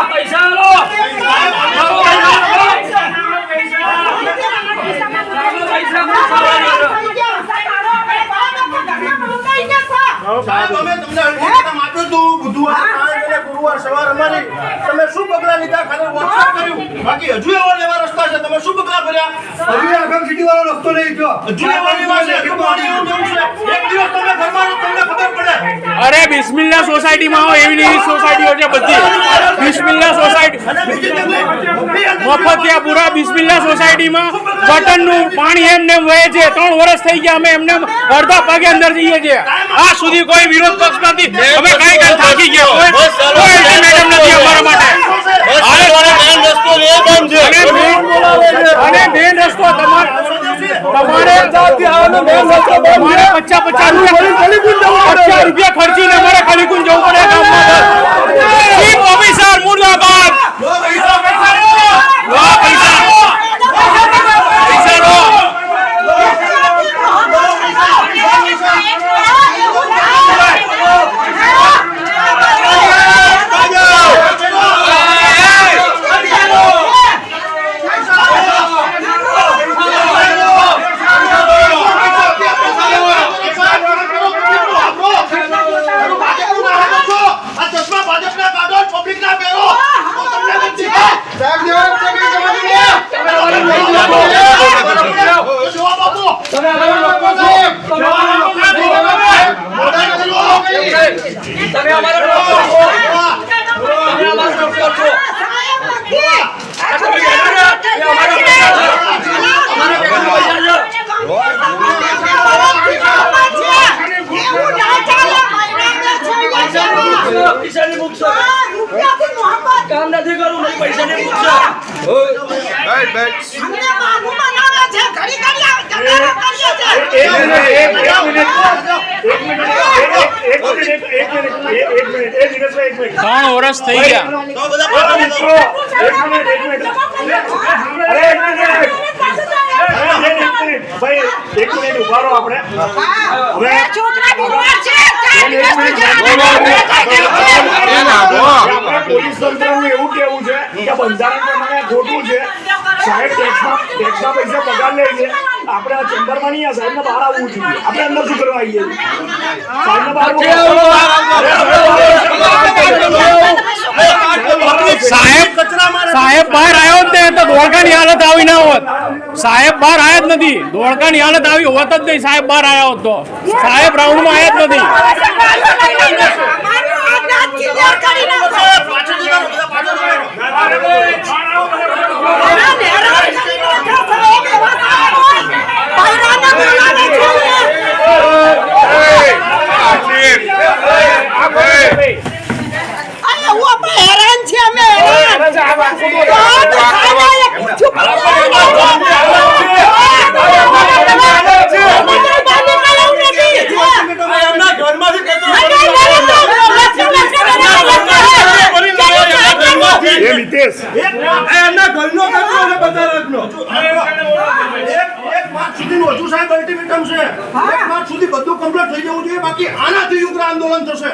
પૈસા લો સાહેબ અમે તમને અલ્ટિમેટમ આપ્યું હતું બુધવાર અને ગુરુવાર સવાર અમારી તમે શું પગલા લીધા ખાલી વોટ્સએપ કર્યું બાકી હજુ એવો લેવા રસ્તા છે તમે શું પગલા ભર્યા હજુ આખા સિટી વાળો રસ્તો નહીં થયો હજુ એવો લેવા છે હજુ પાણી એવું જવું છે એક દિવસ તમે ઘરમાં તમને ખબર પડે અરે બિસ્મિલ્લા સોસાયટીમાં આવો એવી એવી સોસાયટીઓ છે બધી બિસ્મિલ્લા સોસાયટી મફતિયાપુરા બિસ્મિલ્લા સોસાયટીમાં બટનનું પાણી એમને વહે છે 3 વર્ષ થઈ ગયા અમે એમને અડધા પગે અંદર જઈએ છીએ આ સુધી કોઈ વિરોધ પક્ષ નથી અમે કઈ થાકી ગયા કોઈ અલ્ટિમેટમ નથી અમારા માટે અને મેન રસ્તો તમારે 50 રૂપિયા ખર્ચીને અમારે કલીકુંજ જવું પડે ગામમાં ચીફ ઓફિસર મુર્દાબાદ કામ નથી કરું નહીં પૈસા નહીં ત્રણ વર્ષ થઈ ગયા ભાઈ એક મિનિટ ઉભા રહો આપણે પોલીસ તંત્રનું એવું કેવું છે કે બંધારણ પ્રમાણે ખોટું છે સાહેબ ટેક્સના પૈસા પગાર લે છે આપણે આ ચેમ્બરમાં નહીં સાહેબને બહાર આવવું જોઈએ આપણે અંદર શું કરવા આવીએ સાહેબને બહાર સાહેબ બહાર આવ્યો જ નહીં તો ધોળકાની હાલત આવી ના હોત સાહેબ બહાર આવ્યા જ નથી ધોળકાની હાલત આવી હોત જ નહીં સાહેબ બહાર આવ્યા હોત તો સાહેબ રાઉન્ડમાં આવ્યા જ નથી બાકી આનાથી ઉગ્ર આંદોલન થશે